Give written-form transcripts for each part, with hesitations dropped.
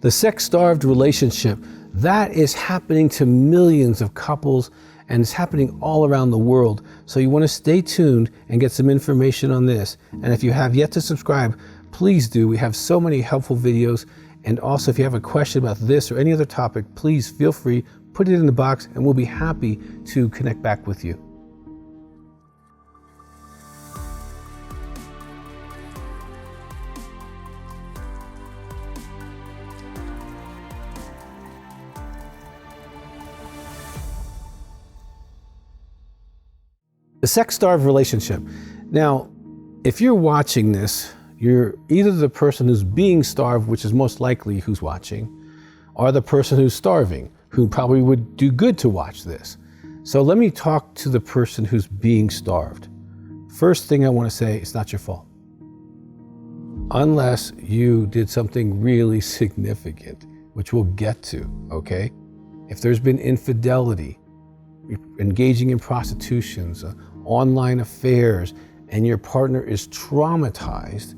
The sex-starved relationship, that is happening to millions of couples, and it's happening all around the world. So you want to stay tuned and get some information on this. And if you have yet to subscribe, please do. We have so many helpful videos. And also, if you have a question about this or any other topic, please feel free, put it in the box, and we'll be happy to connect back with you. The sex-starved relationship. Now, if you're watching this, you're either the person who's being starved, which is most likely who's watching, or the person who's starving, who probably would do good to watch this. So let me talk to the person who's being starved. First thing I want to say, it's not your fault. Unless you did something really significant, which we'll get to, okay? If there's been infidelity, engaging in prostitutions, online affairs, and your partner is traumatized,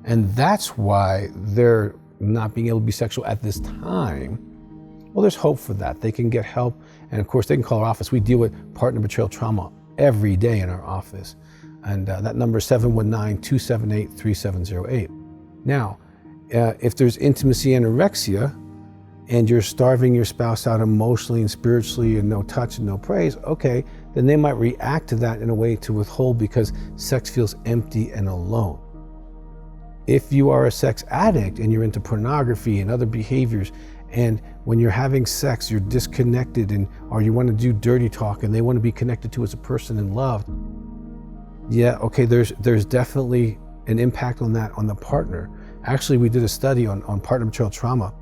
and that's why they're not being able to be sexual at this time, well, there's hope for that. They can get help, and of course, they can call our office. We deal with partner betrayal trauma every day in our office, and that number is 719-278-3708. Now, if there's intimacy anorexia, and you're starving your spouse out emotionally and spiritually, and no touch and no praise, okay, then they might react to that in a way to withhold because sex feels empty and alone. If you are a sex addict and you're into pornography and other behaviors, and when you're having sex, you're disconnected, or you want to do dirty talk and they want to be connected to as a person and loved, yeah, okay, there's definitely an impact on that on the partner. Actually, we did a study on partner betrayal trauma.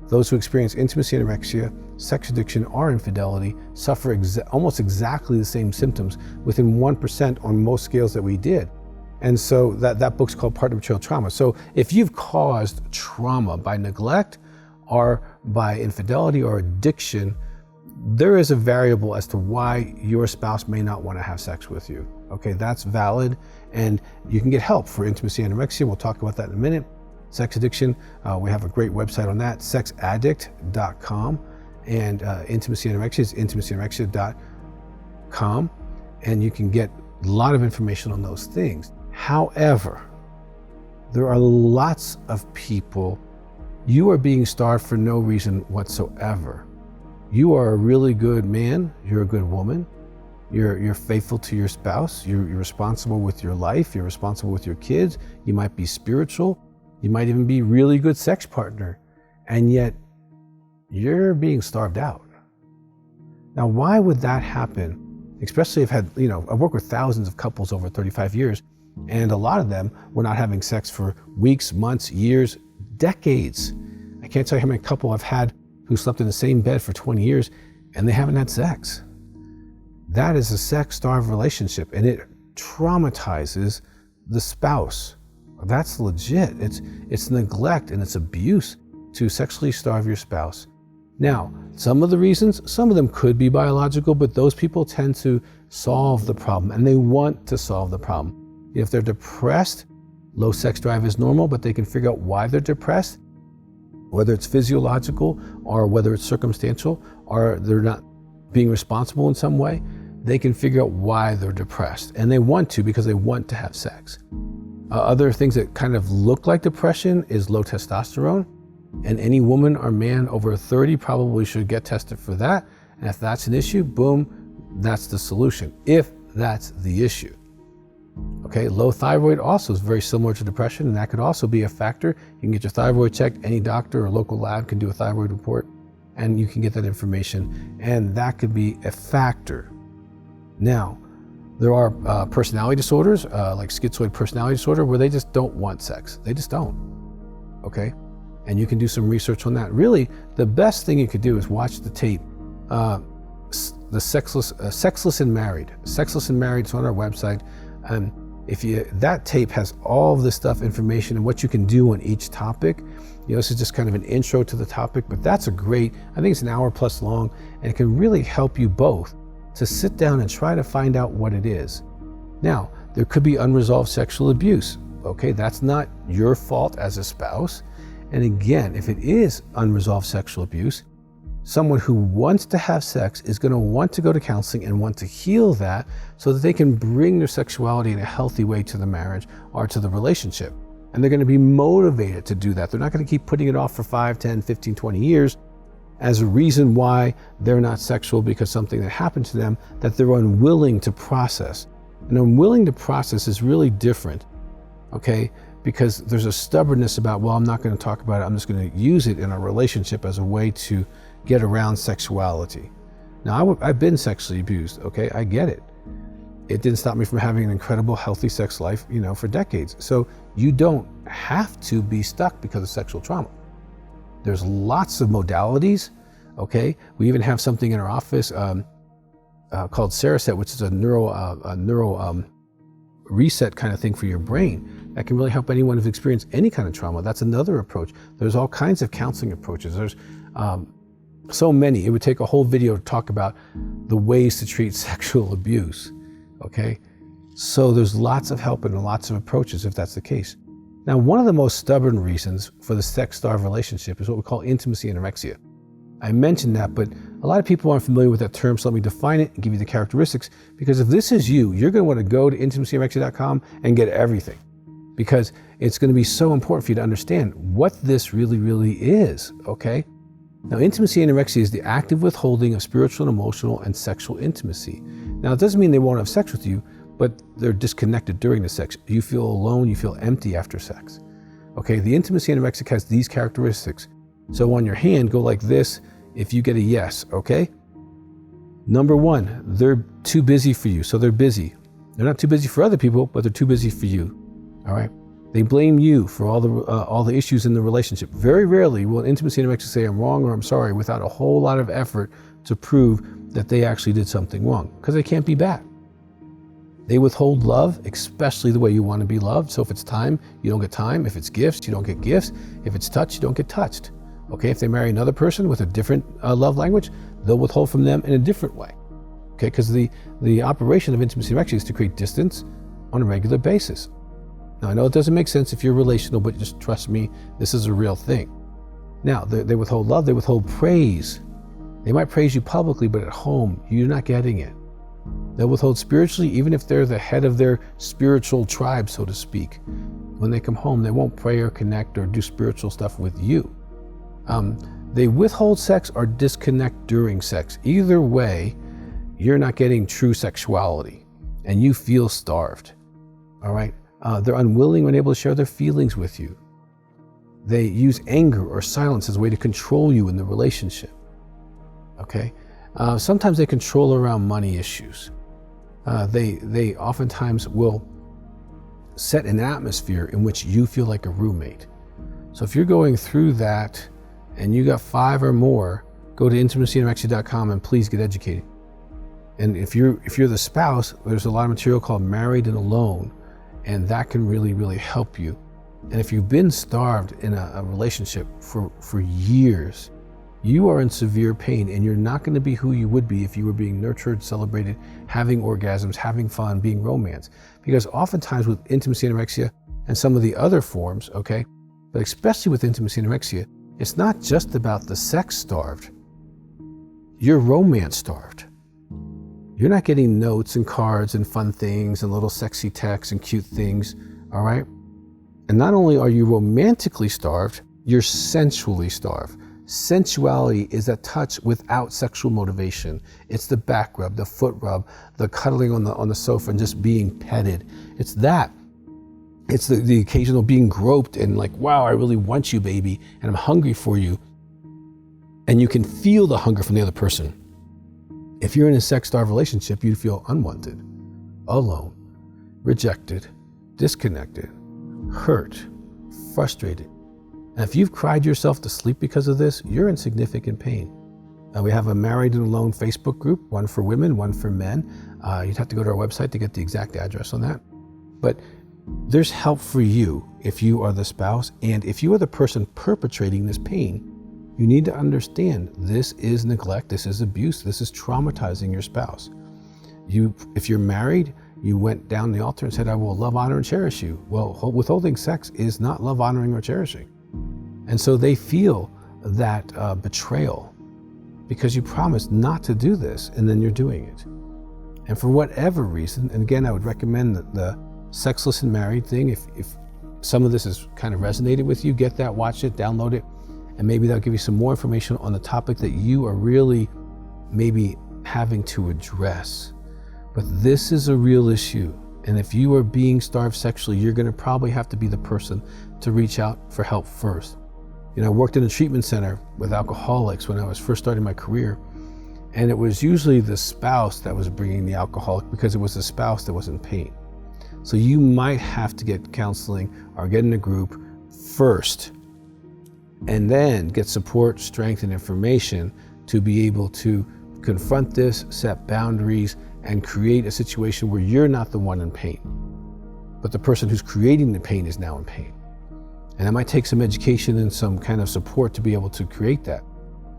Those who experience intimacy anorexia, sex addiction, or infidelity suffer almost exactly the same symptoms, within 1% on most scales that we did. And so that book's called Partner Betrayal Trauma. So if you've caused trauma by neglect or by infidelity or addiction, there is a variable as to why your spouse may not want to have sex with you. Okay, that's valid, and you can get help for intimacy anorexia. We'll talk about that in a minute. Sex addiction, we have a great website on that, sexaddict.com, and intimacy anorexia is intimacyanorexia.com, and you can get a lot of information on those things. However, there are lots of people, you are being starved for no reason whatsoever. You are a really good man, you're a good woman, you're faithful to your spouse, you're responsible with your life, you're responsible with your kids, you might be spiritual, you might even be a really good sex partner, and yet you're being starved out. Now, why would that happen? Especially I've worked with thousands of couples over 35 years, and a lot of them were not having sex for weeks, months, years, decades. I can't tell you how many couples I've had who slept in the same bed for 20 years and they haven't had sex. That is a sex-starved relationship, and it traumatizes the spouse. That's legit. It's neglect and it's abuse to sexually starve your spouse. Now, some of the reasons, some of them could be biological, but those people tend to solve the problem, and they want to solve the problem. If they're depressed, low sex drive is normal, but they can figure out why they're depressed, whether it's physiological or whether it's circumstantial, or they're not being responsible in some way. They can figure out why they're depressed, and they want to because they want to have sex. Other things that kind of look like depression is low testosterone, and any woman or man over 30 probably should get tested for that. And if that's an issue, boom, that's the solution, if that's the issue. Okay, low thyroid also is very similar to depression, and that could also be a factor. You can get your thyroid checked. Any doctor or local lab can do a thyroid report, and you can get that information, and that could be a factor. Now, there are personality disorders, like schizoid personality disorder, where they just don't want sex. They just don't, okay? And you can do some research on that. Really, the best thing you could do is watch the tape, the Sexless and Married. Sexless and Married is on our website. That tape has all of this stuff, information, and what you can do on each topic. This is just kind of an intro to the topic, but that's I think it's an hour plus long, and it can really help you both to sit down and try to find out what it is. Now, there could be unresolved sexual abuse. Okay, that's not your fault as a spouse, And again, if it is unresolved sexual abuse, someone who wants to have sex is going to want to go to counseling and want to heal that so that they can bring their sexuality in a healthy way to the marriage or to the relationship. And they're going to be motivated to do that. They're not going to keep putting it off for 5, 10, 15, 20 years as a reason why they're not sexual because something that happened to them that they're unwilling to process. And unwilling to process is really different, okay? Because there's a stubbornness about, well, I'm not going to talk about it. I'm just going to use it in a relationship as a way to get around sexuality. Now, I've been sexually abused, okay? I get it. It didn't stop me from having an incredible, healthy sex life, for decades. So you don't have to be stuck because of sexual trauma. There's lots of modalities, okay? We even have something in our office called Cereset, which is a neuro reset kind of thing for your brain that can really help anyone who's experienced any kind of trauma. That's another approach. There's all kinds of counseling approaches. There's so many. It would take a whole video to talk about the ways to treat sexual abuse, okay? So there's lots of help and lots of approaches if that's the case. Now, one of the most stubborn reasons for the sex-starved relationship is what we call intimacy anorexia. I mentioned that, but a lot of people aren't familiar with that term, so let me define it and give you the characteristics, because if this is you, you're going to want to go to intimacyanorexia.com and get everything, because it's going to be so important for you to understand what this really, really is, okay? Now, intimacy anorexia is the active withholding of spiritual and emotional and sexual intimacy. Now, it doesn't mean they won't have sex with you, but they're disconnected during the sex. You feel alone, you feel empty after sex. Okay, the intimacy anorexic has these characteristics. So on your hand, go like this if you get a yes, okay? Number one, they're too busy for you, so they're busy. They're not too busy for other people, but they're too busy for you, all right? They blame you for all the issues in the relationship. Very rarely will an intimacy anorexic say, I'm wrong or I'm sorry, without a whole lot of effort to prove that they actually did something wrong, because they can't be bad. They withhold love, especially the way you want to be loved. So if it's time, you don't get time. If it's gifts, you don't get gifts. If it's touch, you don't get touched. Okay, if they marry another person with a different love language, they'll withhold from them in a different way. Okay, because the operation of intimacy anorexia is to create distance on a regular basis. Now, I know it doesn't make sense if you're relational, but just trust me, this is a real thing. Now, they withhold love, they withhold praise. They might praise you publicly, but at home, you're not getting it. They'll withhold spiritually, even if they're the head of their spiritual tribe, so to speak. When they come home, they won't pray or connect or do spiritual stuff with you. They withhold sex or disconnect during sex. Either way, you're not getting true sexuality and you feel starved, all right? They're unwilling or unable to share their feelings with you. They use anger or silence as a way to control you in the relationship, okay? Sometimes they control around money issues. They oftentimes will set an atmosphere in which you feel like a roommate. So if you're going through that and you got 5 or more, go to intimacyanorexia.com and please get educated. And if you're the spouse, there's a lot of material called Married and Alone, and that can really, really help you. And if you've been starved in a relationship for years, you are in severe pain, and you're not going to be who you would be if you were being nurtured, celebrated, having orgasms, having fun, being romance. Because oftentimes with intimacy anorexia and some of the other forms, okay, but especially with intimacy anorexia, it's not just about the sex starved. You're romance starved. You're not getting notes and cards and fun things and little sexy texts and cute things, all right? And not only are you romantically starved, you're sensually starved. Sensuality is that touch without sexual motivation. It's the back rub, the foot rub, the cuddling on the sofa and just being petted. It's that. It's the occasional being groped and like, wow, I really want you, baby, and I'm hungry for you. And you can feel the hunger from the other person. If you're in a sex-starved relationship, you feel unwanted, alone, rejected, disconnected, hurt, frustrated. And if you've cried yourself to sleep because of this, you're in significant pain. We have a Married and Alone Facebook group, one for women, one for men. You'd have to go to our website to get the exact address on that. But there's help for you if you are the spouse, and if you are the person perpetrating this pain, you need to understand this is neglect, this is abuse, this is traumatizing your spouse. If you're married, you went down the altar and said, I will love, honor, and cherish you. Well, withholding sex is not love, honoring, or cherishing. And so they feel that betrayal because you promised not to do this and then you're doing it. And for whatever reason, and again, I would recommend the Sexless and Married thing. If some of this has kind of resonated with you, get that, watch it, download it, and maybe that'll give you some more information on the topic that you are really maybe having to address. But this is a real issue. And if you are being starved sexually, you're going to probably have to be the person to reach out for help first. You know, I worked in a treatment center with alcoholics when I was first starting my career. And it was usually the spouse that was bringing the alcoholic because it was the spouse that was in pain. So you might have to get counseling or get in a group first, and then get support, strength, and information to be able to confront this, set boundaries, and create a situation where you're not the one in pain, but the person who's creating the pain is now in pain. And it might take some education and some kind of support to be able to create that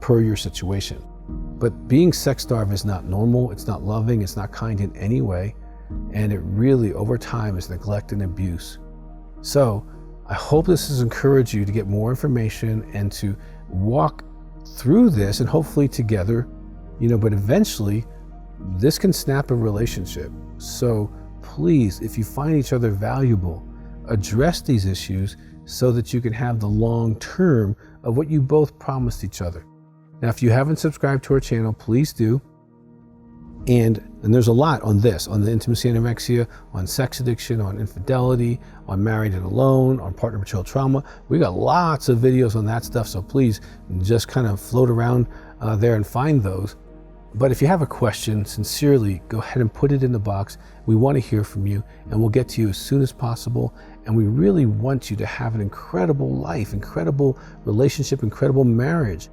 per your situation. But being sex starved is not normal, it's not loving, it's not kind in any way, and it really, over time, is neglect and abuse. So I hope this has encouraged you to get more information and to walk through this, and hopefully together, but eventually this can snap a relationship. So please, if you find each other valuable, address these issues so that you can have the long term of what you both promised each other. Now, if you haven't subscribed to our channel, please do. And there's a lot on this, on the intimacy anorexia, on sex addiction, on infidelity, on married and alone, on partner betrayal trauma. We got lots of videos on that stuff, so please just kind of float around there and find those. But if you have a question, sincerely, go ahead and put it in the box. We want to hear from you, and we'll get to you as soon as possible. And we really want you to have an incredible life, incredible relationship, incredible marriage.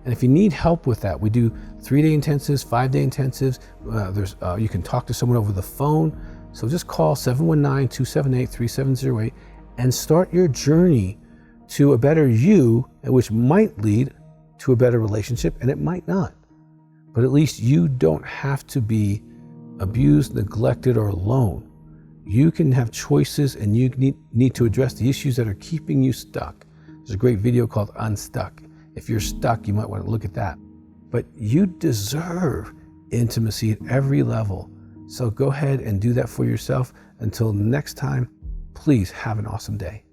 And if you need help with that, we do 3-day intensives, 5-day intensives. You can talk to someone over the phone. So just call 719-278-3708 and start your journey to a better you, which might lead to a better relationship, and it might not. But at least you don't have to be abused, neglected, or alone. You can have choices, and you need to address the issues that are keeping you stuck. There's a great video called Unstuck. If you're stuck, you might want to look at that. But you deserve intimacy at every level. So go ahead and do that for yourself. Until next time, please have an awesome day.